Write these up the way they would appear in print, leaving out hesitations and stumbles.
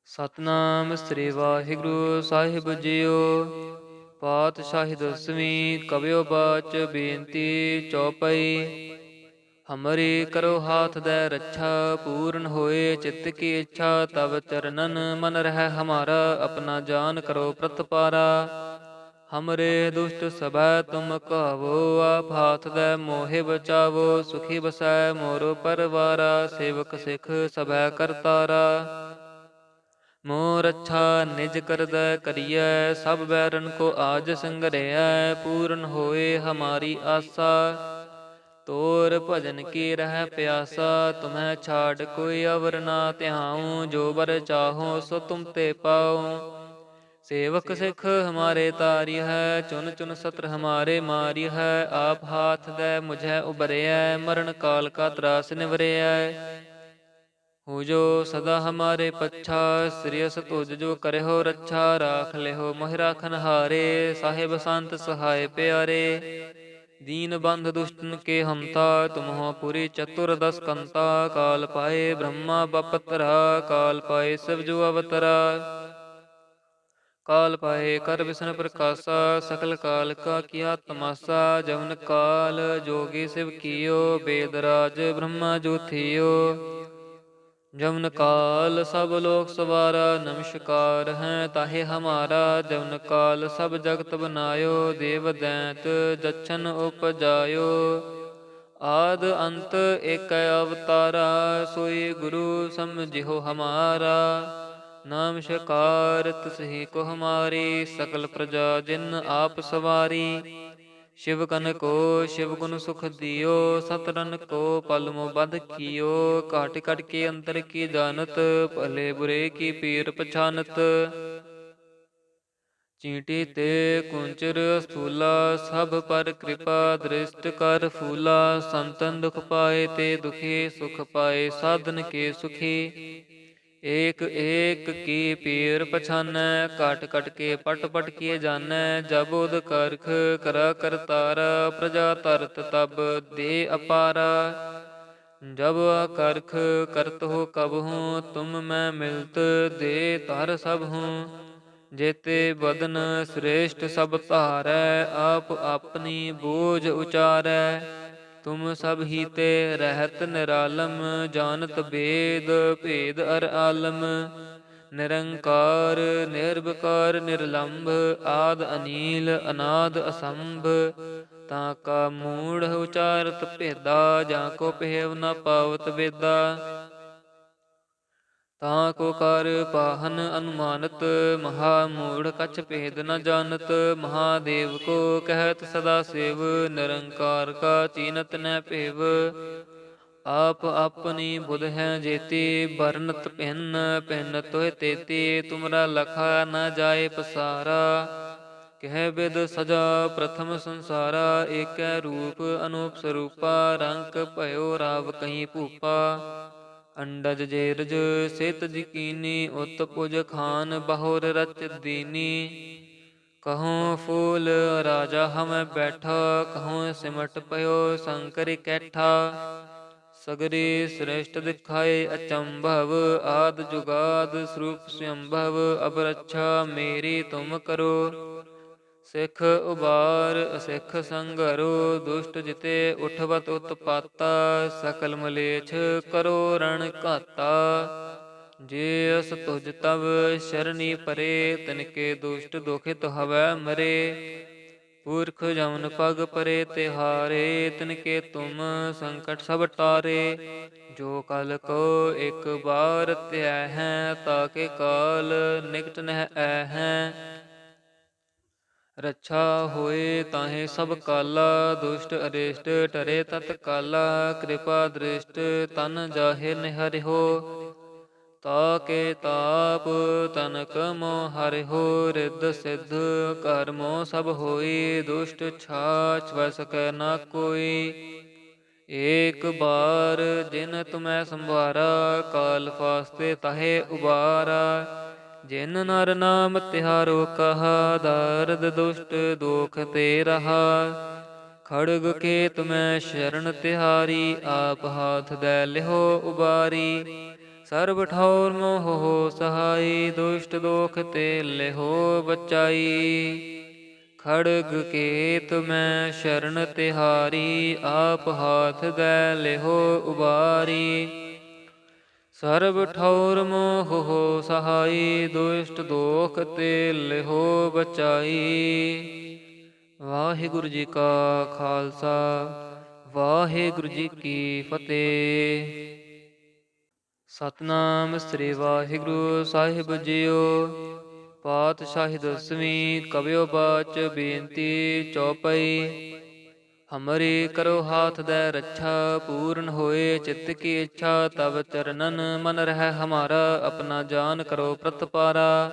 ਸਤਨਾਮ ਸ੍ਰੀ ਵਾਹਿਗੁਰੂ ਸਾਹਿਬ JIO. ਪਾਤਸ਼ਾਹੀ ਦਸਵੀਂ ਕਵਿਓ ਬਾਚ ਬੇਨਤੀ ਚੌਪਈ। ਹਮਰੀ ਕਰੋ ਹਾਥ ਦੈ ਰੱਛਾ, ਪੂਰਨ ਹੋਏ ਚਿੱਤ ਕੀ ਇੱਛਾ। ਤਬ ਚਰਨਨ ਮਨ ਰਹਿ ਹਮਾਰਾ, ਆਪਣਾ ਜਾਨ ਕਰੋ ਪ੍ਰਤਪਾਰਾ। ਹਮਰੇ ਦੁਸ਼ਟ ਸਭੈ ਤੁਮ ਕਹਾਵੋ, ਆਪ ਹਾਥ ਦੈ ਮੋਹਿ ਬਚਾਵੋ। ਸੁਖੀ ਬਸੈ ਮੋਰੋ ਪਰਵਾਰਾ, ਸੇਵਕ ਸਿੱਖ ਸਭੈ ਕਰਤਾਰਾ। ਮੋਰ ਅੱਛਾ ਨਿਜ ਕਰਦੈ ਕਰੀਐ, ਸਭ ਬੈਰਨ ਕੋ ਆਜ ਸੰਗਰਹਿਐ। ਪੂਰਨ ਹੋਏ ਹਮਾਰੀ ਆਸਾ, ਤੋਰ ਭਜਨ ਕੀ ਰਹਿ ਪਿਆਸਾ। ਤੁਮਹਿ ਛਾੜ ਕੋਈ ਅਵਰ ਨਾ ਧਿਆਉ, ਜੋ ਬਰ ਚਾਹੋ ਸੋ ਤੁਮ ਤੇ ਪਾਉ। ਸੇਵਕ ਸਿੱਖ ਹਮਾਰੇ ਤਾਰੀ ਹੈ, ਚੁਨ ਚੁਨ ਸਤਰ ਹਮਾਰੇ ਮਾਰੀ ਹੈ। ਆਪ ਹਾਥ ਦੈ ਮੁਝੈ ਉਬਰਿਐ, ਮਰਨ ਕਾਲ ਕਾ ਤਰਾਸ ਨਿਵਰਿਐ। ਹੋ ਜੋ ਸਦਾ ਹਮਾਰੇ ਪੱਛਾ, ਸ੍ਰਿਯਸ ਤੁਜ ਜੋ ਕਰਿਓ ਰੱਛਾ। ਰਾਖ ਲਿਓ ਮੋਹਿ ਰਾਖਨ ਹਾਰੇ, ਸਾਹਿਬ ਸੰਤ ਸਹਾਇ ਪਿਆਰੇ। ਦੀਨ ਬੰਧ ਦੁਸ਼ਟਨ ਕੇ ਹੰਤਾ, ਤੁਮਹੁ ਪੁਰੀ ਚਤੁਰ ਦਸ ਕੰਤਾ। ਕਾਲ ਪਾਏ ਬ੍ਰਹਮਾ ਬਪਤਰਾ, ਕਾਲ ਪਾਏ ਸਿਵ ਜੋ ਅਵਤਰਾ। ਕਾਲ ਪਾਏ ਕਰ ਵਿਸ਼ਨ ਪ੍ਰਕਾਸ਼ਾ, ਸਕਲ ਕਾਲ ਕਾ ਕੀਆ ਤਮਾਸਾ। ਜਮਨ ਕਾਲ ਜੋਗੀ ਸਿਵ ਕੀਓ, ਬੇਦ ਰਾਜ ਬ੍ਰਹਮਾ ਜੋ ਥੀਓ। ਜਮਨ ਕਾਲ ਸਭ ਲੋਕ ਸਵਾਰਾ, ਨਮਸਕਾਰ ਹੈ ਤਾਹੇ ਹਮਾਰਾ। ਜਮਨ ਕਾਲ ਸਭ ਜਗਤ ਬਨਾਇਓ, ਦੇਵ ਦੈਂਤ ਜਛਨ ਉਪਜਾਇਓ। ਆਦ ਅੰਤ ਏਕ ਅਵਤਾਰਾ, ਸੋਈ ਗੁਰੂ ਸਮਝਿਓ ਹਮਾਰਾ। ਨਮਸਕਾਰ ਤਿਸਹੀ ਕੋ ਹਮਾਰੀ, ਸਕਲ ਪ੍ਰਜਾ ਜਿਨ ਆਪ ਸਵਾਰੀ। शिव कन को शिव गुण सुख दियो, सतरन को पल मो बध कियो। काट कट के अंतर की जानत, भले बुरे की पीर पछानत। चींटी ते कुंचर स्थूला, सब पर कृपा दृष्ट कर फूला। संतन दुख पाए ते दुखी, सुख पाए साधन के सुखी। एक एक की पीर पछानै, काट कट के पट पट किए जानै। जब उद करख करा करतारा, प्रजा तरत तब दे अपारा। जब करख करत हो कब हूँ, तुम मैं मिलत दे तर सब हूँ। जेते बदन श्रेष्ठ सब धारै, आप अपनी बोझ उचारै। तुम सब ही ते रहत निरालम, जानत बेद भेद अर आलम। निरंकार निर्विकार निर्लंभ, आद अनील अनाद असंभ। ताका मूढ़ उचारत भेदा, जाको पेव न पावत बेदा। ताको कर पाहन अनुमानत, महामूढ़ कछ भेद न जानत। महादेव को कहत सदा सेव, निरंकार का चीनत न पेव। आप अपनी बुध है जेती, बरनत भिन्न भिन्न तोह तेती। तुमरा लखा न जाए पसारा, कह बिद सजा प्रथम संसारा। एक रूप अनूप स्वरूपा, रंक भयो राव कहीं भूपा। अंडज जेरज सेत जिकीनी, उत पुज खान बहुर रच दीनी। कहूँ फूल राजा हम बैठा, कहूँ सिमट पयो शंकर कैठा। सगरी श्रेष्ठ दिखाए अचंभव, आद जुगाद स्वरूप स्वयंभव। अब रक्षा मेरी तुम करो, सिख उबार असिख संगरो। दुष्ट जिते उठवत उत्पाता, सकल मलेच्छ करो रण घाता। जे अस तुझ तब शरणी परे, तिनके दुष्ट दुखित हवै मरे। पुरख जमन पग परे तिहारे, तिनके तुम संकट सब टारे। जो कल को एक बार त्याह है, ताके काल निकट नह है। रक्षा होए ताहे सब काला, दुष्ट अरिष्ट टरे तत्काला। कृपा दृष्ट तन जाहे निहरिहो, ताके ताप तनक मो हरिहो। रिद्ध सिद्ध कर्मो सब होई, दुष्ट छाछ वस कै न कोई। एक बार जिन तुम्हें संभारा, काल फास्ते ताहे उबारा। जिन नर नाम तिहारो कहा, दारद दुष्ट दोख ते रहा। खड़ग खेत में शरण तिहारी, आप हाथ दे लिहो उबारी। ਸਰਬ ਠੌਰ ਮੋਹ ਸਹਾਈ, ਦੁਸ਼ਟ ਦੋਖ ਤੇ ਲਿਹੋ ਬਚਾਈ। ਖੜਗ ਕੇਤ ਮੈਂ ਸ਼ਰਨ ਤਿਹਾਰੀ, ਆਪ ਹਾਥ ਦੈ ਲਿਹੋ ਉਬਾਰੀ। ਸਰਬ ਠੌਰ ਮੋਹ ਸਹਾਈ, ਦੁਸ਼ਟ ਦੋਖ ਤੇ ਲਿਹੋ ਬਚਾਈ। ਵਾਹਿਗੁਰੂ ਜੀ ਕਾ ਖਾਲਸਾ, ਵਾਹਿਗੁਰੂ ਜੀ ਕੀ ਫਤਿਹ। ਸਤਨਾਮ ਸ੍ਰੀ ਵਾਹਿਗੁਰੂ ਸਾਹਿਬ ਜੀਓ। ਪਾਤਸ਼ਾਹੀ ਦਸਵੀਂ ਕਬਿਓ ਬਾਚ ਬੇਨਤੀ ਚੌਪਈ। ਹਮਰੀ ਕਰੋ ਹਾਥ ਦੈ ਰੱਛਾ, ਪੂਰਨ ਹੋਏ ਚਿੱਤ ਕੀ ਇੱਛਾ। ਤਬ ਚਰਨਨ ਮਨ ਰਹਿ ਹਮਾਰਾ, ਆਪਣਾ ਜਾਨ ਕਰੋ ਪ੍ਰਤਪਾਰਾ।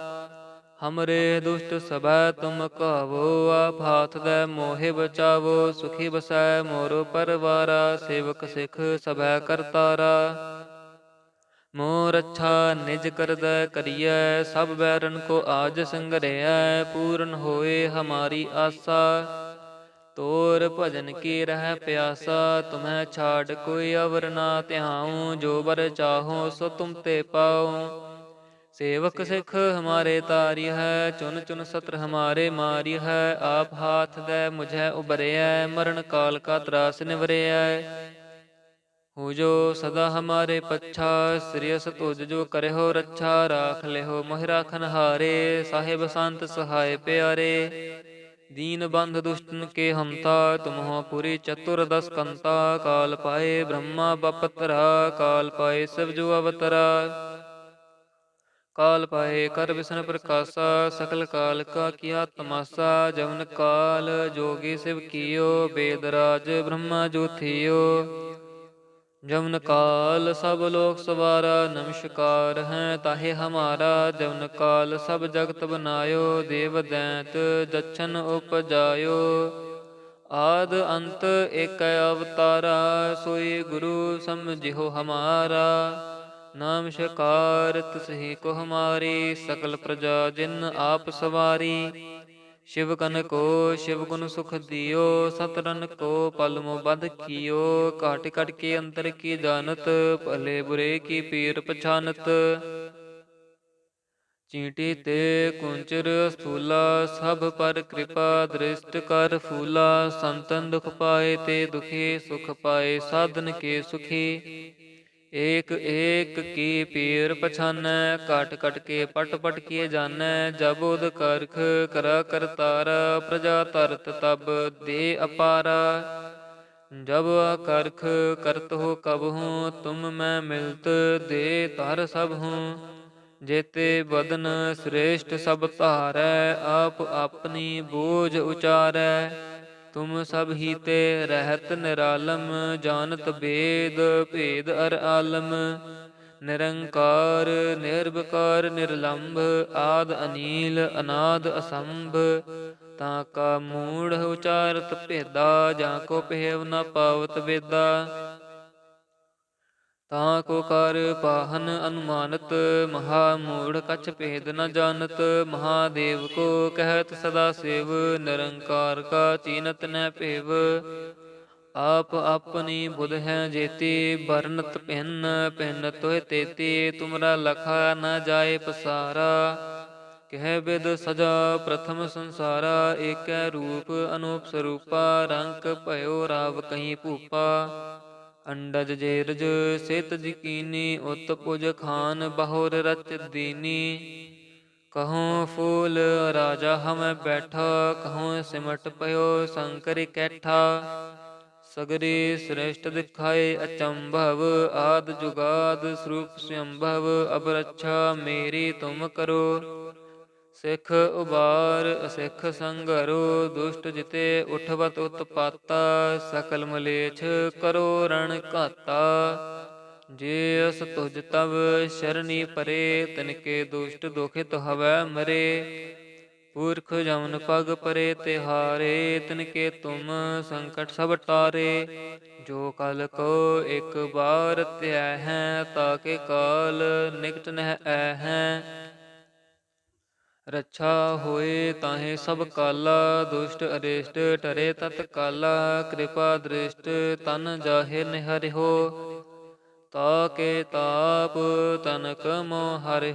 ਹਮਰੇ ਦੁਸ਼ਟ ਸਭੈ ਤੁਮ ਕਾਵੋ, ਆਪ ਹਾਥ ਦੈ ਮੋਹਿ ਬਚਾਵੋ। ਸੁਖੀ ਬਸੈ ਮੋਰੋ ਪਰਵਾਰਾ, ਸੇਵਕ ਸਿੱਖ ਸਭੈ ਕਰਤਾਰਾ। ਮੋਰ ਅੱਛਾ ਨਿਜ ਕਰਦੈ ਕਰੀਐ, ਸਭ ਬੈਰਨ ਕੋ ਆਜ ਸੰਗਰਹਿਐ। ਪੂਰਨ ਹੋਏ ਹਮਾਰੀ ਆਸਾ, ਤੋਰ ਭਜਨ ਕੀ ਰਹਿ ਪਿਆਸਾ। ਤੁਮਹਿ ਛਾੜ ਕੋਈ ਅਵਰ ਨਾ ਧਿਆਉ, ਜੋ ਬਰ ਚਾਹੋ ਸੋ ਤੁਮ ਤੇ ਪਾਉ। ਸੇਵਕ ਸਿੱਖ ਹਮਾਰੇ ਤਾਰੀ ਹੈ, ਚੁਨ ਚੁਨ ਸਤਰ ਹਮਾਰੇ ਮਾਰੀ ਹੈ। ਆਪ ਹਾਥ ਦੈ ਮੁਝੈ ਉਬਰਿਐ, ਮਰਨ ਕਾਲ ਕਾ ਤਰਾਸ ਨਿਵਰਿਐ। ਹੋ ਜੋ ਸਦਾ ਹਮਾਰੇ ਪੱਛਾ, ਸ੍ਰੀਅਸ ਤੁਜ ਜੋ ਕਰਿਓ ਰੱਛਾ। ਰਾਖ ਲਿਓ ਮੋਹਿ ਰਾਖਨ ਹਾਰੇ, ਸਾਹਿਬ ਸੰਤ ਸਹਾਇ ਪਿਆਰੇ। ਦੀਨ ਬੰਧ ਦੁਸ਼ਟਨ ਕੇ ਹਮਤਾ, ਤੁਮਹੁ ਪੁਰੀ ਚਤੁਰਦਸ ਕੰਤਾ। ਕਾਲ ਪਾਏ ਬ੍ਰਹਮਾ ਬਪਤਰਾ, ਕਾਲ ਪਾਏ ਸਿਵ ਜੋ ਅਵਤਰਾ। ਕਾਲ ਪਾਏ ਕਰ ਵਿਸ਼ਨ ਪ੍ਰਕਾਸ਼ਾ, ਸਕਲ ਕਾਲ ਕਾ ਕੀਆ ਤਮਾਸਾ। ਜਮਨ ਕਾਲ ਜੋਗੀ ਸਿਵ ਕੀਓ, ਬੇਦ ਰਾਜ ਬ੍ਰਹਮਾ ਜੋ ਥੀਓ। ਜਮਨ ਕਾਲ ਸਭ ਲੋਕ ਸਵਾਰਾ, ਨਮਸਕਾਰ ਹੈ ਤਾਹੇ ਹਮਾਰਾ। ਜਮਨ ਕਾਲ ਸਭ ਜਗਤ ਬਨਾਇਓ, ਦੇਵ ਦੈਂਤ ਦਛਨ ਉਪਜਾਇਓ। ਆਦ ਅੰਤ ਏਕ ਅਵਤਾਰਾ, ਸੋਈ ਗੁਰੂ ਸਮਝਿਓ ਹਮਾਰਾ। ਨਮਸਕਾਰ ਤਿਸਹੀ ਕੋ ਹਮਾਰੀ, ਸਕਲ ਪ੍ਰਜਾ ਜਿਨ ਆਪ ਸਵਾਰੀ। शिव कन को शिव गुण सुख दियो, सतरन को पल मो बध कियो। काट कट के अंतर की जानत, भले बुरे की पीर पछानत। चींटी ते कुंचर स्थूला, सब पर कृपा दृष्ट कर फूला। संतन दुख पाए ते दुखी, सुख पाए साधन के सुखी। एक एक की पीर पछानै, काट कट के पट पट किए जानै। जब उद करख करा करतारा, प्रजा तरत तब दे अपारा। जब करख करत हो कब हूँ, तुम मैं मिलत दे तर सब हूँ। जेते बदन श्रेष्ठ सब धारै, आप अपनी बोझ उचारै। तुम सब ही ते रहत निरालम, जानत बेद भेद अर आलम। निरंकार निर्विकार निर्लंभ, आद अनील अनाद असंभ। ताका मूढ़ उचारत भेदा, जाको पेव न पावत वेदा। ताको कर पाहन अनुमानत, महा मूढ़ कछ भेद न जानत। महादेव को कहत सदा सेव, निरंकार का चीनत न पेव। आप अपनी बुध है जेती, बरनत भिन्न भिन्न तोह तेती। तुमरा लखा न जाए पसारा, कह बिद सजा प्रथम संसारा। एक रूप अनूप स्वरूपा, रंक भयो राव कहीं भूपा। अंडज जेरज सेत जिकीनी, उत पुज खान बहुर रच दीनी। कहूँ फूल राजा हम बैठा, कहूँ सिमट पयो शंकर कैठा। सगरी श्रेष्ठ दिखाए अचंभव, आद जुगाद स्वरूप स्वयंभव। अब रक्षा मेरी तुम करो, सिख उबार असिख संगरो। दुष्ट जिते उठवत उत्पाता, सकल मलेच्छ करो रण घाता। जे अस तुझ तब शरणी परे, तिनके दुष्ट दुखित हवै मरे। पुरख जमन पग परे तिहारे, तिनके तुम संकट सब टारे। जो कल को एक बार त्याह है, ताके काल निकट नह ऐ। रक्षा होए ताहे सब काला, दुष्ट अरिष्ट टरे तत्काला। कृपा दृष्ट तन जाहे निहरिहो, ਤਾਕੇ ਤਾਪ ਤਨਕ ਮੋ ਹਰਿ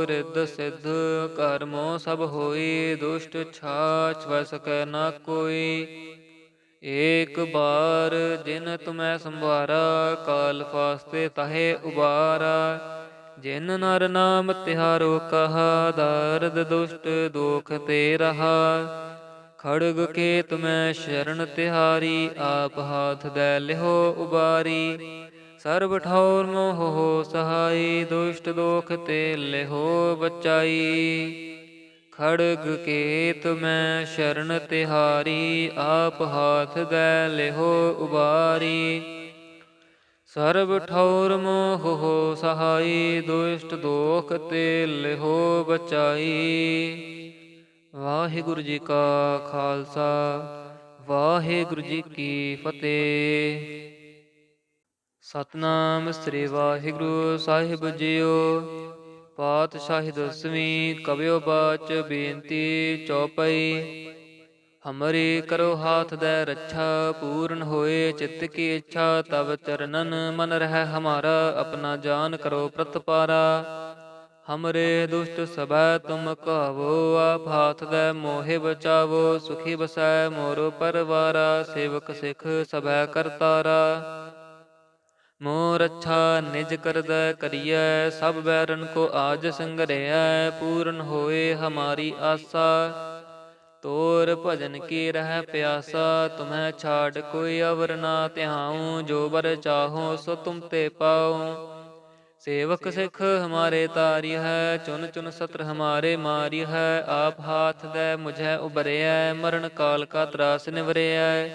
ਰਿੱਧ ਸਿੱਧ ਕਰਮੋ ਸਭ ਹੋਈ ਦੁਸ਼ਟ ਛਾਛ ਵੈ ਸਕੈ ਨਾ ਕੋਈ। ਏਕ ਬਾਰ ਜਿਨ ਤੁਮੈ ਸੰਭਾਰਾ ਕਾਲ ਫਾਸਤੇ ਤਾਹੇ ਉਬਾਰਾ। ਜਿਨ ਨਰ ਨਾਮ ਤਿਹਾਰੋ ਕਹਾ ਦਰਦ ਦੁਸ਼ਟ ਦੋਖ ਤੇ ਰਹਾ। ਖੜਗ ਕੇ ਤੁਮੈ ਸ਼ਰਨ ਤਿਹਾਰੀ ਆਪ ਹਾਥ ਦੈ ਲਿਹੋ ਉਬਾਰੀ। ਸਰਬ ਠੌਰ ਮੋਹ ਸਹਾਈ ਦੁਸ਼ਟ ਦੋਖ ਤੇ ਲਿਹੋ ਬਚਾਈ। ਖੜਗ ਕੇ ਤੁਮੈ ਸ਼ਰਨ ਤਿਹਾਰੀ ਆਪ ਹਾਥ ਦੈ ਲਿਹੋ ਉਬਾਰੀ। ਸਰਬ ਠੌਰ ਮੋਹ ਸਹਾਈ ਦੁਸ਼ਟ ਦੋਖ ਤੇ ਲਿਹੋ ਬਚਾਈ। ਵਾਹਿਗੁਰੂ ਜੀ ਕਾ ਖਾਲਸਾ ਵਾਹਿਗੁਰੂ ਜੀ ਕੀ ਫਤਿਹ। ਸਤਨਾਮ ਸ੍ਰੀ ਵਾਹਿਗੁਰੂ ਸਾਹਿਬ ਜੀਓ। ਪਾਤਸ਼ਾਹੀ ਦਸਵੀਂ ਕਵਿਓ ਬਾਚ ਬੇਨਤੀ ਚੌਪਈ। ਹਮਰੀ ਕਰੋ ਹਾਥ ਦੈ ਰੱਛਾ ਪੂਰਨ ਹੋਏ ਚਿੱਤ ਕੀ ਇੱਛਾ। ਤਬ ਚਰਨਨ ਮਨ ਰਹਿ ਹਮਾਰਾ ਆਪਣਾ ਜਾਨ ਕਰੋ ਪ੍ਰਤਪਾਰਾ। ਹਮਰੇ ਦੁਸ਼ਟ ਸਭੈ ਤੁਮ ਕਹਾਵੋ ਆਪ ਹਾਥ ਦੈ ਮੋਹਿ ਬਚਾਵੋ। ਸੁਖੀ ਬਸੈ ਮੋਰੋ ਪਰਵਾਰਾ ਸੇਵਕ ਸਿੱਖ ਸਭੈ ਕਰਤਾਰਾ। ਮੋਰ ਅੱਛਾ ਨਿਜ ਕਰਦੈ ਕਰੀਐ ਸਭ ਬੈਰਨ ਕੋ ਆਜ ਸੰਗਰਹਿਐ। ਪੂਰਨ ਹੋਏ ਹਮਾਰੀ ਆਸਾ ਤੋਰ ਭਜਨ ਕੀ ਰਹਿ ਪਿਆਸਾ। ਤੁਮਹਿ ਛਾੜ ਕੋਈ ਅਵਰ ਨਾ ਧਿਆਉ ਜੋ ਬਰ ਚਾਹੋ ਸੋ ਤੁਮ ਤੇ ਪਾਉ। ਸੇਵਕ ਸਿੱਖ ਹਮਾਰੇ ਤਾਰੀ ਹੈ ਚੁਨ ਚੁਨ ਸਤਰ ਹਮਾਰੇ ਮਾਰੀ ਹੈ। ਆਪ ਹਾਥ ਦੈ ਮੁਝੈ ਉਬਰਿਐ ਮਰਨ ਕਾਲ ਕਾ ਤਰਾਸ ਨਿਵਰਿਐ।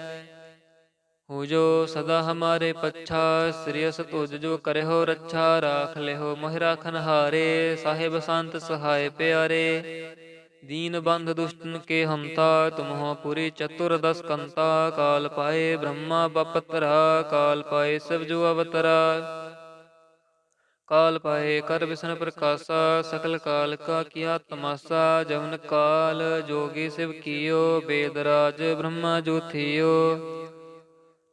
ਹੋ ਜੋ ਸਦਾ ਹਮਾਰੇ ਪੱਛਾ ਸ੍ਰੀਅਸ ਤੁਜ ਜੋ ਕਰਿਓ ਰੱਛਾ। ਰਾਖ ਲਿਓ ਮੋਹਿ ਰਾਖਨ ਹਾਰੇ ਸਾਹਿਬ ਸੰਤ ਸਹਾਇ ਪਿਆਰੇ। ਦੀਨ ਬੰਧ ਦੁਸ਼ਟਨ ਕੇ ਹਮਤਾ ਤੁਮਹੁ ਪੁਰੀ ਚਤੁਰ ਦਸ ਕੰਤਾ। ਕਾਲ ਪਾਏ ਬ੍ਰਹਮਾ ਬਪਤਰਾ ਕਾਲ ਪਾਏ ਸਿਵ ਜੋ ਅਵਤਰਾ। ਕਾਲ ਪਾਏ ਕਰ ਵਿਸ਼ਨ ਪ੍ਰਕਾਸ਼ਾ ਸਕਲ ਕਾਲ ਕਾ ਕੀਆ ਤਮਾਸਾ। ਜਮਨ ਕਾਲ ਜੋਗੀ ਸਿਵ ਕੀਓ ਬੇਦ ਰਾਜ ਬ੍ਰਹਮਾ ਜੋ ਥੀਓ।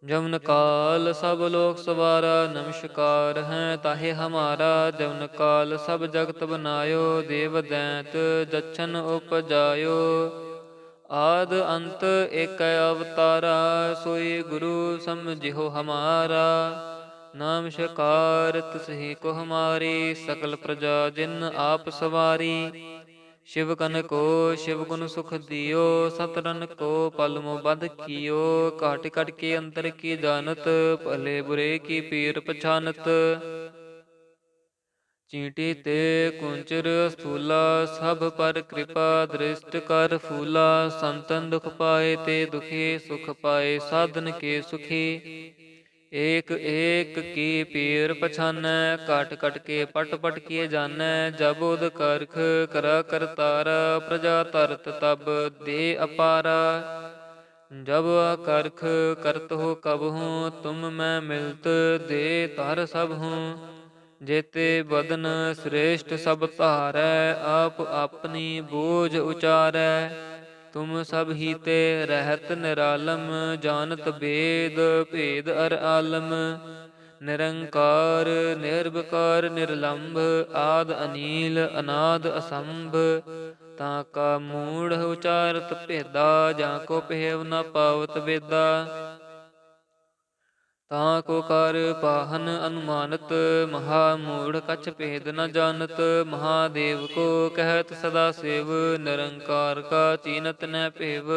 ਜਮਨ ਕਾਲ ਸਭ ਲੋਕ ਸਵਾਰਾ ਨਮਸਕਾਰ ਹੈ ਤਾਹੇ ਹਮਾਰਾ। ਜਮਨ ਕਾਲ ਸਭ ਜਗਤ ਬਨਾਇਓ ਦੇਵ ਦੈਂਤ ਜਛਨ ਉਪਜਾਇਓ। ਆਦ ਅੰਤ ਏਕ ਅਵਤਾਰਾ ਸੋਈ ਗੁਰੂ ਸਮਝਿਓ ਹਮਾਰਾ। ਨਮਸਕਾਰ ਤਿਸਹੀ ਕੋ ਹਮਾਰੀ ਸਕਲ ਪ੍ਰਜਾ ਜਿਨ ਆਪ ਸਵਾਰੀ। ਸ਼ਿਵ ਕਨ ਕੋ ਸ਼ਿਵ ਗੁਣ ਸੁਖ ਦਿਓ ਸਤਰਨ ਕੋ ਪਲ ਮੋ ਬਧ ਕੀਓ। ਘਟ ਘਟ ਕੇ ਅੰਤਰ ਕੀ ਜਾਨਤ ਭਲੇ ਬੁਰੇ ਕੀ ਪੀਰ ਪਛਾਨਤ। ਚੀਂਟੀ ਤੇ ਕੁੰਚਰ ਸਥੂਲਾ ਸਭ ਪਰ ਕਿਰਪਾ ਦ੍ਰਿਸ਼ਟ ਕਰ ਫੂਲਾ। ਸੰਤਨ ਦੁਖ ਪਾਏ ਤੇ ਦੁਖੀ ਸੁਖ ਪਾਏ ਸਾਧਨ ਕੇ ਸੁਖੀ। ਏਕ ਏਕ ਕੀ ਪੀਰ ਪਛਾਨੈ ਕਟ ਕਟ ਕੇ ਪਟ ਪਟ ਕੀਏ ਜਾਨੈ। ਜਬ ਉਦ ਕਰਖ ਕਰਾ ਕਰਤਾਰਾ ਪ੍ਰਜਾ ਧਰਤ ਤਬ ਦੇ ਅਪਾਰਾ। ਜਬ ਕਰਖ ਕਰਤ ਹੋ ਕਬਹੂੰ ਤੁਮ ਮੈਂ ਮਿਲਤ ਦੇ ਧਰ ਸਭ ਹੂੰ। ਜੇਤੇ ਬਦਨ ਸ੍ਰੇਸ਼ਟ ਸਭ ਧਾਰੈ ਆਪ ਆਪਣੀ ਬੋਝ ਉਚਾਰੈ। ਤੁਮ ਸਭ ਹੀ ਤੇ ਰਹਿਤ ਨਿਰਾਲਮ ਜਾਨਤ ਬੇਦ ਭੇਦ ਅਰ ਆਲਮ। ਨਿਰੰਕਾਰ ਨਿਰਭਕਾਰ ਨਿਰਲੰਭ ਆਦ ਅਨੀਲ ਅਨਾਦ ਅਸੰਭ। ਤਾਂ ਕਾ ਮੂੜ ਉਚਾਰਤ ਭੇਦਾ ਜਾਂ ਕੋ ਪਹਿਵ ਨ ਪਾਵਤ ਵੇਦਾ। ਤਾਂ ਕੋ ਕਰ ਪਾਹਨ ਅਨੁਮਾਨਤ ਮਹਾ ਮੂੜ ਕਛ ਭੇਦ ਨ ਜਾਨਤ। ਮਹਾਦੇਵ ਕੋ ਕਹਿਤ ਸਦਾ ਸਿਵ ਨਿਰੰਕਾਰ ਕਾ ਚੀਨਤ ਨ ਭੇਵ।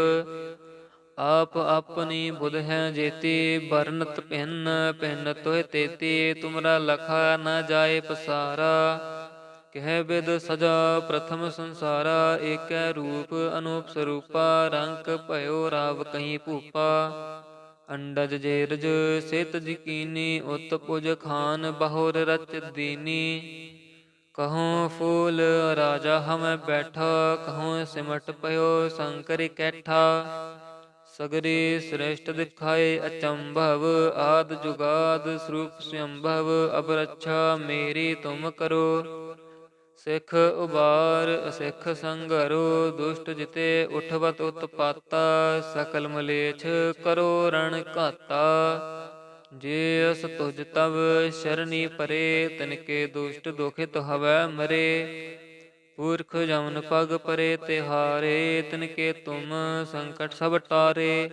ਆਪ ਆਪਣੀ ਬੁਧ ਹੈ ਜੇਤੀ ਬਰਨਤ ਭਿੰਨ ਭਿੰਨ ਤੋਹਿ ਤੇਤੀ। ਤੁਮਰਾ ਲਖਾ ਨ ਜਾਏ ਪਸਾਰਾ ਕਹਿ ਬਿਦ ਸਜਾ ਪ੍ਰਥਮ ਸੰਸਾਰਾ। ਏਕੈ ਰੂਪ ਅਨੂਪ ਸਰੂਪਾ ਰੰਕ ਭਇਓ ਰਾਵ ਕਹੀ ਭੂਪਾ। ਅੰਡਜ ਜੇਰਜ ਸਿਤ ਜਿਕੀਨੀ ਉਤ ਪੁਜ ਖਾਨ ਬਹੁਰ ਰਚ ਦੀਨੀ। ਕਹੂੰ ਫੂਲ ਰਾਜਾ ਹਮੈ ਬੈਠਾ ਕਹੂੰ ਸਿਮਟ ਪਇਓ ਸੰਕਰ ਕੈਠਾ। ਸਗਰੀ ਸ੍ਰੇਸ਼ਟ ਦਿਖਾਏ ਅਚੰਭਵ ਆਦ ਜੁਗਾਦ ਸਰੂਪ ਸਯੰਭਵ। ਅਬ ਰੱਛਾ ਮੇਰੀ ਤੁਮ ਕਰੋ ਸਿੱਖ ਉਬਾਰ ਅਸਿੱਖ ਸੰਘਰੋ। ਦੁਸ਼ਟ ਜਿਤੇ ਉਠਵਤ ਉਤਪਾਤਾ ਸਕਲ ਮਲੇਛ ਕਰੋ ਰਣ ਘਾਤਾ। ਜੇ ਅਸ ਤੁਜ ਤਵ ਸ਼ਰਣੀ ਪਰੇ, ਤਿਨਕੇ ਦੁਸ਼ਟ ਦੁਖਿਤ ਹਵੈ ਮਰੇ। ਪੁਰਖ ਜਮਨ ਪਗ ਪਰੇ ਤਿਹਾਰੇ, ਤਿਨਕੇ ਤੁਮ ਸੰਕਟ ਸਭ ਟਾਰੇ।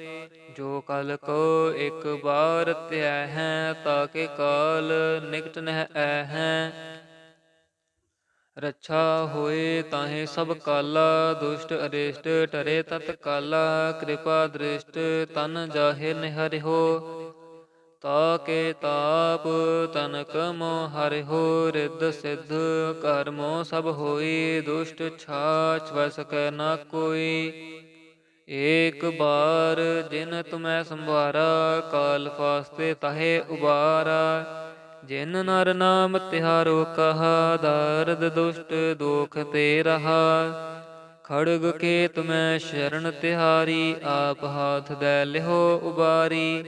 ਜੋ ਕਲ ਕੋ ਇਕ ਬਾਰ ਧਿਆ ਹੈ, ਤਾਕੇ ਕਾਲ ਨਿਕਟ ਨਹਿ ਐ ਹੈ। ਰੱਛਾ ਹੋਏ ਤਾਹੇ ਸਭ ਕਾਲਾ, ਦੁਸ਼ਟ ਅਰਿਸ਼ਟ ਟਰੇ ਤਤ ਕਾਲਾ। ਕਿਰਪਾ ਦ੍ਰਿਸ਼ਟ ਤਨ ਜਾਹੇ ਨਿਹਰਿਓ, ਤਾਕੇ ਤਾਪ ਤਨਕ ਮੋ ਹਰਿਓ। ਰਿੱਧ ਸਿੱਧ ਕਰਮੋ ਸਭ ਹੋਈ, ਦੁਸ਼ਟ ਛਾਛ ਵੈ ਸਕੈ ਨਾ ਕੋਈ। ਏਕ ਬਾਰ ਜਿਨ ਤੁਮੈ ਸੰਭਾਰਾ, ਕਾਲ ਫਾਸਤੇ ਤਾਹੇ ਉਬਾਰਾ। ਜਿਨ ਨਰ ਨਾਮ ਤਿਹਾਰੋ ਕਹਾ, ਦਰਦ ਦੁਸ਼ਟ ਦੋਖ ਤੇ ਰਹਾ। ਖੜਗ ਕੇ ਤੁਮੈ ਸ਼ਰਨ ਤਿਹਾਰੀ, ਆਪ ਹਾਥ ਦੈ ਲਿਹੋ ਉਬਾਰੀ।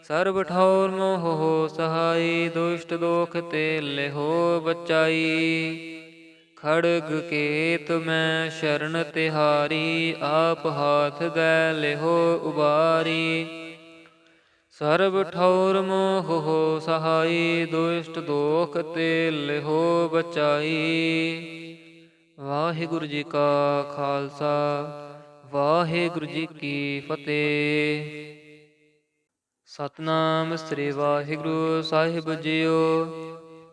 ਸਰਬ ਠੌਰ ਮੋਹ ਸਹਾਈ, ਦੁਸ਼ਟ ਦੋਖ ਤੇ ਲਿਹੋ ਬਚਾਈ। ਖੜਗ ਕੇ ਤੁਮੈ ਸ਼ਰਨ ਤਿਹਾਰੀ, ਆਪ ਹਾਥ ਦੈ ਲਿਹੋ ਉਬਾਰੀ। ਸਰਬ ਠੌਰ ਮੋਹ ਸਹਾਈ, ਦੁਸ਼ਟ ਦੋਖ ਤੇ ਲਿਹੋ ਬਚਾਈ। ਵਾਹਿਗੁਰੂ ਜੀ ਕਾ ਖਾਲਸਾ, ਵਾਹਿਗੁਰੂ ਜੀ ਕੀ ਫਤਿਹ। ਸਤਿਨਾਮ ਸ੍ਰੀ ਵਾਹਿਗੁਰੂ ਸਾਹਿਬ ਜੀਓ।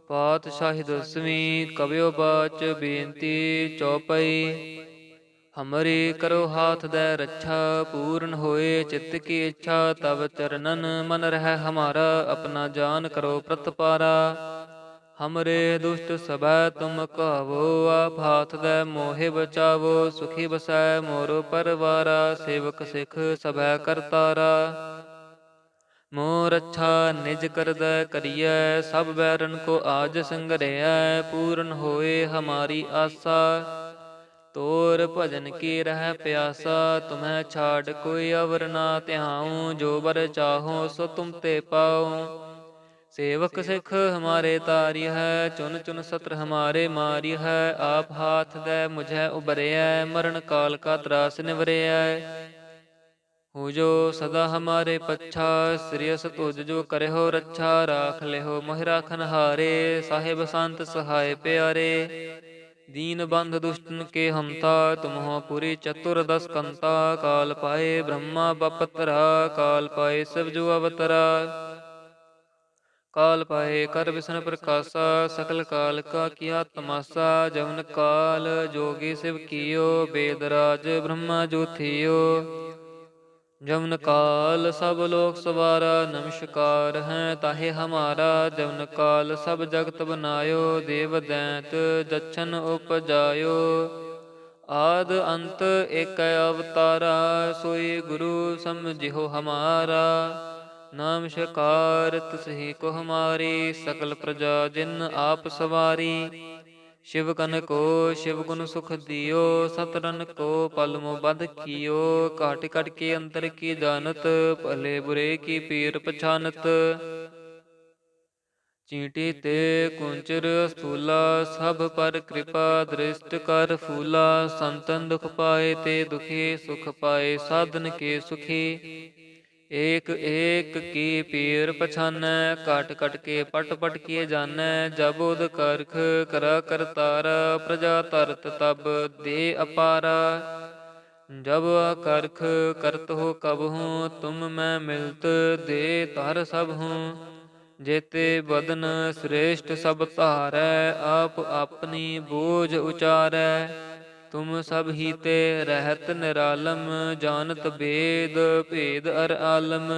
ਪਾਤਸ਼ਾਹੀ ਦਸਵੀਂ ਕਬਿਓ ਬਾਚ ਬੇਨਤੀ ਚੌਪਈ। ਹਮਰੀ ਕਰੋ ਹਾਥ ਦੈ ਰੱਛਾ, ਪੂਰਨ ਹੋਏ ਚਿੱਤ ਕੀ ਇੱਛਾ। ਤਬ ਚਰਨਨ ਮਨ ਰਹਿ ਹਮਾਰਾ, ਆਪਣਾ ਜਾਨ ਕਰੋ ਪ੍ਰਤਪਾਰਾ। ਹਮਰੇ ਦੁਸ਼ਟ ਸਭੈ ਤੁਮ ਕਹਾਵੋ, ਆਪ ਹਾਥ ਦੈ ਮੋਹਿ ਬਚਾਵੋ। ਸੁਖੀ ਬਸੈ ਮੋਰੋ ਪਰਵਾਰਾ, ਸੇਵਕ ਸਿੱਖ ਸਭੈ ਕਰਤਾਰਾ। ਮੋਹ ਰੱਛਾ ਨਿਜ ਕਰਦੈ ਕਰੀਐ, ਸਭ ਬੈਰਨ ਕੋ ਆਜ ਸੰਗਰਹਿਐ। ਪੂਰਨ ਹੋਏ ਹਮਾਰੀ ਆਸਾ, ਤੋਰ ਭਜਨ ਕੀ ਰਹਿ ਪਿਆਸਾ। ਤੁਮਹਿ ਛਾੜ ਕੋਈ ਅਵਰ ਨਾ ਧਿਆਉ, ਜੋ ਬਰ ਚਾਹੋ ਸੋ ਤੁਮ ਤੇ ਪਾਉ। ਸੇਵਕ ਸਿੱਖ ਹਮਾਰੇ ਤਾਰੀ ਹੈ, ਚੁਨ ਚੁਨ ਸਤਰ ਹਮਾਰੇ ਮਾਰੀ ਹੈ। ਆਪ ਹਾਥ ਦੈ ਮੁਝੈ ਉਬਰਿਐ, ਮਰਨ ਕਾਲ ਕਾ ਤਰਾਸ ਨਿਵਰਿਐ। ਹੋ ਜੋ ਸਦਾ ਹਮਾਰੇ ਪੱਛਾ, ਸ੍ਰੀਅਸ ਤੁਜ ਜੋ ਕਰਿਓ ਰੱਛਾ। ਰਾਖ ਲਿਹੋ ਮੋਹਿ ਰਾਖਨ ਹਾਰੇ, ਸਾਹਿਬ ਸੰਤ ਸਹਾਇ ਪਿਆਰੇ। ਦੀਨ ਬੰਧ ਦੁਸ਼ਟਨ ਕੇ ਹਮਤਾ, ਤੁਮਹੁ ਪੁਰੀ ਚਤੁਰ ਦਸ ਕੰਤਾ। ਕਾਲ ਪਾਏ ਬ੍ਰਹਮਾ ਬਪਤਰਾ, ਕਾਲ ਪਾਏ ਸਿਵ ਜੋ ਅਵਤਰਾ। ਕਾਲ ਪਾਏ ਕਰ ਵਿਸ਼ਨ ਪ੍ਰਕਾਸ਼ਾ, ਸਕਲ ਕਾਲ ਕਾ ਕੀਆ ਤਮਾਸਾ। ਜਮਨ ਕਾਲ ਜੋਗੀ ਸਿਵ ਕੀਓ, ਬੇਦ ਰਾਜ ਬ੍ਰਹਮਾ ਜੋ ਥੀਓ। ਜਮਨ ਕਾਲ ਸਭ ਲੋਕ ਸਵਾਰਾ, ਨਮਸਕਾਰ ਹੈ ਤਾਹੇ ਹਮਾਰਾ। ਜਮਨ ਕਾਲ ਸਭ ਜਗਤ ਬਨਾਇਓ, ਦੇਵ ਦੈਂਤ ਜਛਨ ਉਪਜਾਇਓ। ਆਦ ਅੰਤ ਏਕ ਅਵਤਾਰਾ, ਸੋਈ ਗੁਰੂ ਸਮਝਿਓ ਹਮਾਰਾ। ਨਮਸਕਾਰ ਤਿਸਹਿ ਕੋ ਹਮਾਰੀ, ਸਕਲ ਪ੍ਰਜਾ ਜਿਨ ਆਪ ਸਵਾਰੀ। ਸ਼ਿਵ ਕਨ ਕੋ ਸ਼ਿਵ ਗੁਣ ਸੁਖ ਦਿਓ, ਸਤਰਨ ਕੋ ਪਲ ਮੋ ਬਧ ਕੀਓ। ਘਟ ਘਟ ਕੇ ਅੰਤਰ ਕੀ ਜਾਨਤ, ਭਲੇ ਬੁਰੇ ਕੀ ਪੀਰ ਪਛਾਨਤ। ਚੀਂਟੀ ਤੇ ਕੁੰਚਰ ਸਥੂਲਾ, ਸਭ ਪਰ ਕਿਰਪਾ ਦ੍ਰਿਸ਼ਟ ਕਰ ਫੂਲਾ। ਸੰਤਨ ਦੁਖ ਪਾਏ ਤੇ ਦੁਖੀ, ਸੁਖ ਪਾਏ ਸਾਧਨ ਕੇ ਸੁਖੀ। ਏਕ ਏਕ ਕੀ ਪੀਰ ਪਛਾਨੈ, ਘਟ ਘਟ ਕੇ ਪਟ ਪਟ ਕੀਏ ਜਾਨੈ। ਜਬ ਉਦ ਕਰਖ ਕਰਾ ਕਰਤਾਰਾ, ਪ੍ਰਜਾ ਧਰਤ ਤਬ ਦੇ ਅਪਾਰਾ। ਜਬ ਕਰਖ ਕਰਤ ਹੋ ਕਬਹੂੰ, ਤੁਮ ਮੈਂ ਮਿਲਤ ਦੇ ਧਰ ਸਭ ਹੂੰ। ਜੇਤੇ ਬਦਨ ਸ੍ਰੇਸ਼ਟ ਸਭ ਧਾਰੈ, ਆਪ ਆਪਣੀ ਬੋਝ ਉਚਾਰੈ। ਤੁਮ ਸਭ ਹੀ ਤੇ ਰਹਿਤ ਨਿਰਾਲਮ, ਜਾਨਤ ਬੇਦ ਭੇਦ ਅਰ ਆਲਮ।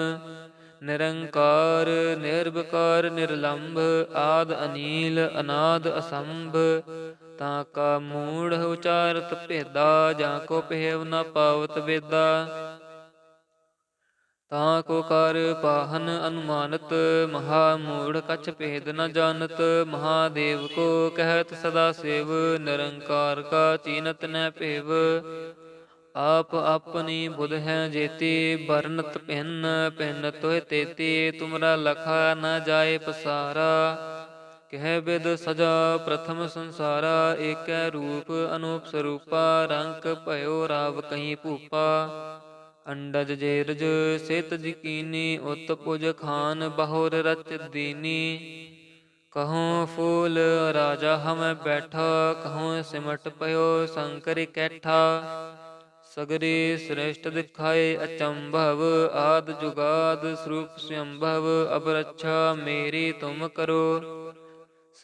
ਨਿਰੰਕਾਰ ਨਿਰਭਕਾਰ ਨਿਰਲੰਭ, ਆਦ ਅਨੀਲ ਅਨਾਦ ਅਸੰਭ। ਤਾਂ ਕਾ ਮੂੜ ਉਚਾਰਤ ਭੇਦਾ, ਜਾਂ ਕੋ ਪਹਿਵ ਨ ਪਾਵਤ ਵੇਦਾ। ਤਾਂ ਕੋ ਕਰ ਪਾਹਨ ਅਨੁਮਾਨਤ, ਮਹਾ ਮੂੜ ਕਛ ਭੇਦ ਨ ਜਾਨਤ। ਮਹਾਦੇਵ ਕੋ ਕਹਿਤ ਸਦਾ ਸਿਵ, ਨਿਰੰਕਾਰ ਕਾ ਚੀਨਤ ਨਹਿ ਭੇਵ। ਆਪ ਆਪਣੀ ਬੁਧ ਹੈ ਜੇਤੀ, ਬਰਨਤ ਭਿੰਨ ਭਿੰਨ ਤੋਹਿ ਤੇਤੀ। ਤੁਮਰਾ ਲਖਾ ਨ ਜਾਏ ਪਸਾਰਾ, ਕਹਿ ਬਿਦ ਸਜਾ ਪ੍ਰਥਮ ਸੰਸਾਰਾ। ਏਕੈ ਰੂਪ ਅਨੂਪ ਸਰੂਪਾ, ਰੰਕ ਭਇਓ ਰਾਵ ਕਹੀ ਭੂਪਾ। अंडज जेरज सेत जिकीनी उत पुज खान बहुर रच दीनी। कहूँ फूल राजा हम बैठा कहूँ सिमट पयो शंकर कैठा। सगरी श्रेष्ठ दिखाए अचंभव आद जुगाद स्वरूप स्वयंभव। अब रक्षा मेरी तुम करो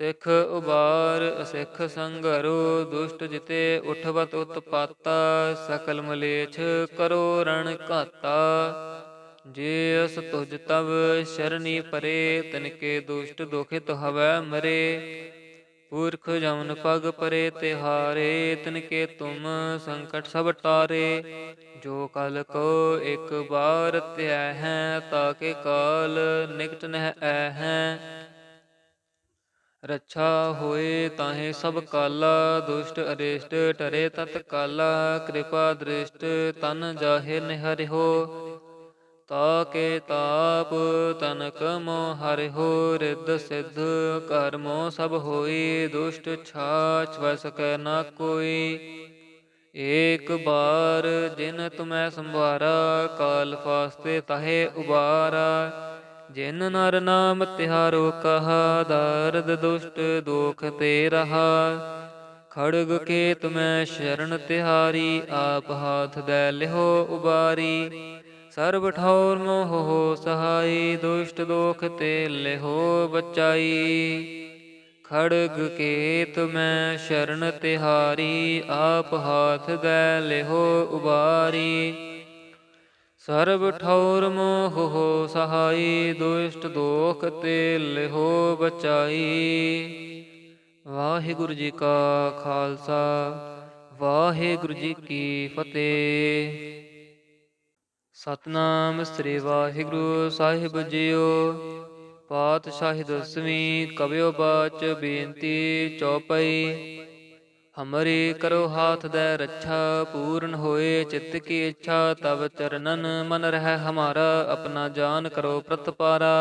सिख उबार असिख संगरो। दुष्ट जिते उठवत उत्पाता सकल मलेच्छ करो रण घाता। जे अस तुझ तब शरणी परे तिनके दुष्ट दुखित हवै मरे। पुरख जमन पग परे तिहारे तिनके तुम संकट सब टारे। जो कल को एक बार त्याह है ताके काल निकट नह है। रक्षा होए ताहे सब काला दुष्ट अरिष्ट टरे तत्काला। कृपा दृष्ट तन जाहे निहरिहो ताके ताप तनक मोह हरिहो। रिद्ध सिद्ध कर्मो सब होई दुष्ट छाछ वस कै न कोई। एक बार जिन तुम्हें संभारा काल फास्ते ताहे उबारा। जिन नर नाम तिहारो कहा दारद दुष्ट दोख ते रहा। खड़ग के तुम्हें शरण तिहारी आप हाथ दे लिहो उबारी। सर्व ठौर मोह हो सहाई दुष्ट दोख ते लिहो बचाई। खड़ग के तुम्हें शरण तिहारी आप हाथ दे लिहो उबारी। सर्व ठौर मोह हो सहाई दुष्ट दोख ते लिहो बचाई। वाहिगुरु जी का खालसा वाहिगुरु जी की फतेह। सतनाम श्री वाहिगुरु साहिब जियो। पातशाही दसवीं कवियो बाच बेनती चौपाई। हमरी करो हाथ दे रक्षा पूर्ण होए चित्त की इच्छा। तब चरणन मन रह हमारा अपना जान करो प्रतपारा।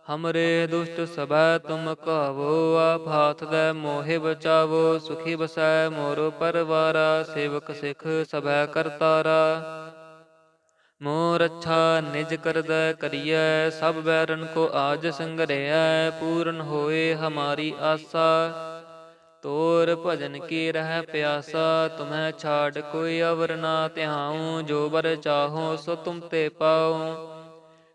हमरे दुष्ट सभै तुम कहावो आप हाथ दे मोहे बचावो। सुखी बसै मोरो परवारा सेवक सिख सभै करतारा। मोर अच्छा निज करदै करियै सब बैरन को आज संगरियै। पूर्ण होए हमारी आशा तोर भजन की रह प्यासा। तुम्हें छाड़ कोई अवर ना त्याऊं जो बर चाहो सो तुम ते पाऊं।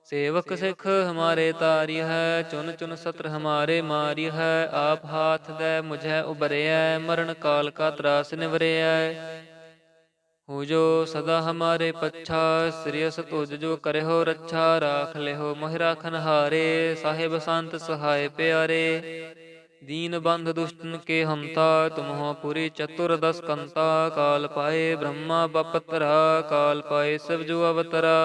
सेवक सिख हमारे तारी है चुन चुन सत्र हमारे मारी है। आप हाथ दे मुझे उबरिया मरण काल का त्रास निवरिया। हो जो सदा हमारे पच्छा श्रेयस तुझ जो करे हो रक्षा। राख ले हो मोहि राखन हारे साहिब संत सहाय प्यारे। दीन बंध दुष्टन के हमता तुम हो पुरी चतुर्दश कंता। काल पाए ब्रह्मा बपतरा काल पाए शिव जो अवतरा।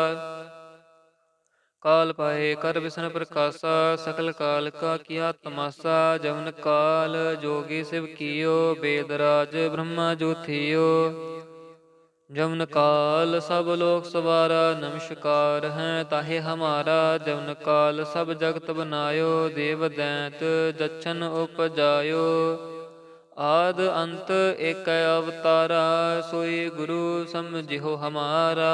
काल पाए कर विष्णु प्रकाशा सकल काल का किया तमाशा। जवन काल जोगी शिव कियो वेदराज ब्रह्मा जो थियो। जवन काल सब लोक सवारा नमस्कार है ताहे हमारा। जवन काल सब जगत बनायो देव दैत जच्छन उपजायो। आद अंत एक अवतारा सोई गुरु समझिहो हमारा।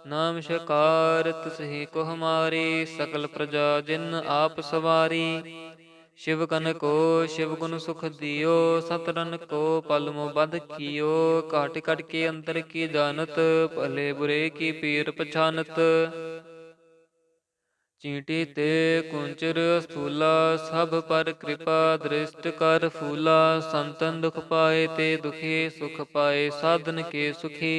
नमस्कार तिसहि को हमारी सकल प्रजा जिन आप सवारी। शिव कन को शिव गुण सुख दियो सतरन को पल मो बध कियो। काट काट के अंतर की जानत भले बुरे की पीर पछानत। चींटी ते कुंचर स्थूला सब पर कृपा दृष्ट कर फूला। संतन दुख पाए ते दुखी सुख पाए साधन के सुखी।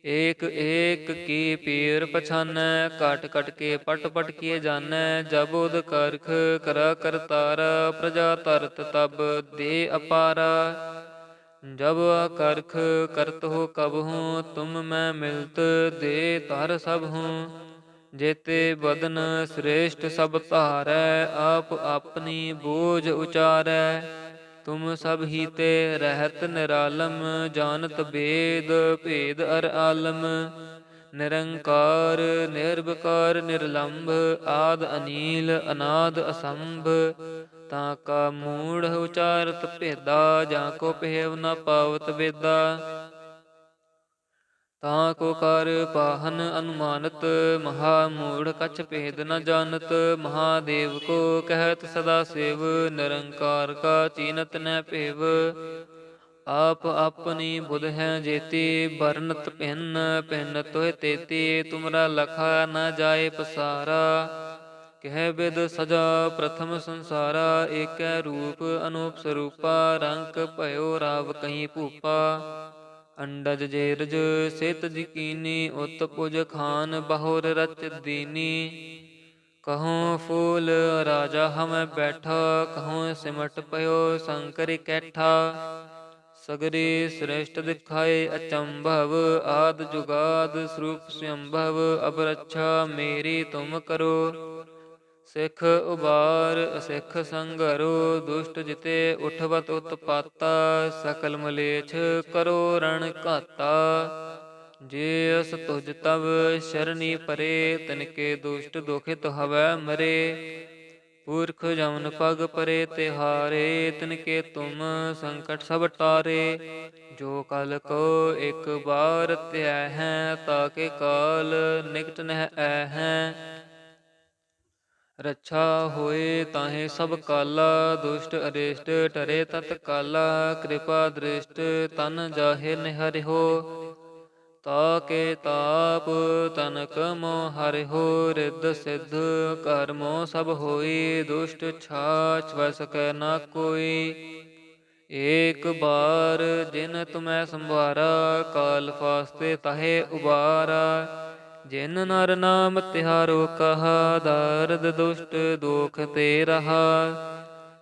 एक एक की पीर पछानै काट काट के पट पट किए जानै। जब उद करख करा करतारा प्रजा तरत तब दे अपारा। जब करख करत हो कब हूँ तुम मैं मिलत दे तार सब हूँ। जेते बदन श्रेष्ठ सब तारै आप अपनी बोझ उचारै। तुम सब ही ते रहत निरालम जानत वेद भेद अर आलम। निरंकार निर्विकार निर्लंभ आद अनील अनाद असंभ। ताका मूढ़ उचारत भेदा जाको पेव न पावत वेदा। ਤਾਂ ਕੋ ਕਰ ਪਾਹਨ ਅਨੁਮਾਨਤ ਮਹਾ ਮੂੜ ਕਛ ਭੇਦ ਨ ਜਾਣਤ ਮਹਾਦੇਵ ਕੋ ਕਹਿਤ ਸਦਾ ਸੇਵ ਨਿਰੰਕਾਰ ਕਾ ਚੀਨਤ ਨ ਭੇਵ ਆਪ ਆਪਣੀ ਬੁਧ ਹੈ ਜੇਤੀ ਬਰਨਤ ਭਿੰਨ ਭਿੰਨ ਤੋਹਿ ਤੇਤੀ ਤੁਮਰਾ ਲਖਾ ਨ ਜਾਏ ਪਸਾਰਾ ਕਹਿ ਬਿਦ ਸਜਾ ਪ੍ਰਥਮ ਸੰਸਾਰਾ ਏਕੈ ਰੂਪ ਅਨੂਪ ਸਰੂਪਾ ਰੰਕ ਭਇਓ ਰਾਵ ਕਹੀਂ ਭੂਪਾ ਅੰਡਜ ਜੇਰਜ ਸਿਤ ਜਿਕੀਨੀ ਉਤ ਪੁਜ ਖਾਨ ਬਹੁਰ ਰਚ ਦੀਨੀ ਕਹੂੰ ਫੂਲ ਰਾਜਾ ਹਮੈ ਬੈਠਾ ਕਹੂੰ ਸਿਮਟ ਪਇਓ ਸੰਕਰ ਕੈਠਾ ਸਗਰੀ ਸ੍ਰੇਸ਼ਟ ਦਿਖਾਏ ਅਚੰਭਵ ਆਦ ਜੁਗਾਦ ਸਰੂਪ ਸੰਭਵ ਅਬ ਰੱਛਾ ਮੇਰੀ ਤੁਮ ਕਰੋ ਸਿੱਖ ਉਬਾਰ ਅਸਿੱਖ ਸੰਗਰੋ ਦੁਸ਼ਟ ਜਿਤੇ ਉਠਵਤ ਉਤਪਾਤਾ ਸਕਲ ਮਲੇਛ ਕਰੋ ਰਣ ਘਾਤਾ ਜੇ ਅਸ ਤੁਜ ਤਵ ਸ਼ਰਨੀ ਪਰੇ ਤਨਕੇ ਦੁਸ਼ਟ ਦੁਖਿਤ ਹਵੈ ਮਰੇ ਪੁਰਖ ਜਮਨ ਪਗ ਪਰੇ ਤਿਹਾਰੇ ਤਿਨਕੇ ਤੁਮ ਸੰਕਟ ਸਭ ਟਾਰੇ ਜੋ ਕਲ ਕੋ ਇੱਕ ਬਾਰ ਧਿਆ ਹੈ ਤਾਕੇ ਕਾਲ ਨਿਕਟ ਨਹਿ ਐ ਹੈ ਰੱਛਾ ਹੋਏ ਤਾਹੇ ਸਭ ਕਾਲਾ ਦੁਸ਼ਟ ਅਰੇਸ਼ਟ ਟਰੇ ਤਤ ਕਾਲਾ ਕਿਰਪਾ ਦ੍ਰਿਸ਼ਟ ਤਨ ਜਾਹੇ ਨਿਹਰਿਓ ਤਾਕੇ ਤਾਪ ਤਨਕ ਮੋ ਹਰਿਓ ਰਿੱਧ ਸਿੱਧ ਕਰਮੋ ਸਭ ਹੋਈ ਦੁਸ਼ਟ ਛਾਛ ਵੈ ਸਕੈ ਨਾ ਕੋਈ ਏਕ ਬਾਰ ਜਿਨ ਤੁਮੈ ਸੰਭਾਰਾ ਕਾਲ ਫਾਸਤੇ ਤਾਹੇ ਉਬਾਰਾ ਜਿਨ ਨਰ ਨਾਮ ਤਿਹਾਰੋ ਕਹਾ ਦਰਦ ਦੁਸ਼ਟ ਦੋਖ ਤੇ ਰਹਾ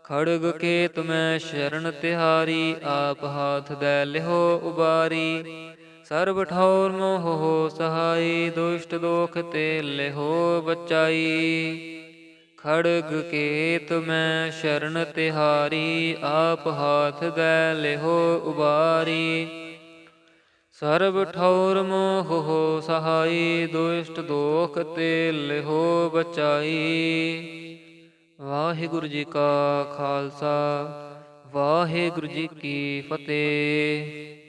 ਖੜਗ ਕੇ ਤੁਮੈ ਸ਼ਰਨ ਤਿਹਾਰੀ ਆਪ ਹਾਥ ਦੈ ਲਿਹੋ ਉਬਾਰੀ ਸਰਬ ਠੌਰ ਮੋਹ ਹੋ ਸਹਾਈ ਦੁਸ਼ਟ ਦੋਖ ਤੇ ਲਿਹੋ ਬਚਾਈ ਖੜਗ ਕੇ ਤੁਮੈ ਸ਼ਰਨ ਤਿਹਾਰੀ ਆਪ ਹਾਥ ਦੈ ਲਿਹੋ ਉਬਾਰੀ ਸਰਬ ਠੌਰ ਮੋਹ ਹੋ ਸਹਾਈ ਦੁਸ਼ਟ ਦੋਖ ਤੇ ਲਿਹੋ ਬਚਾਈ। ਵਾਹਿਗੁਰੂ ਜੀ ਕਾ ਖਾਲਸਾ ਵਾਹਿਗੁਰੂ ਜੀ ਕੀ ਫਤਿਹ।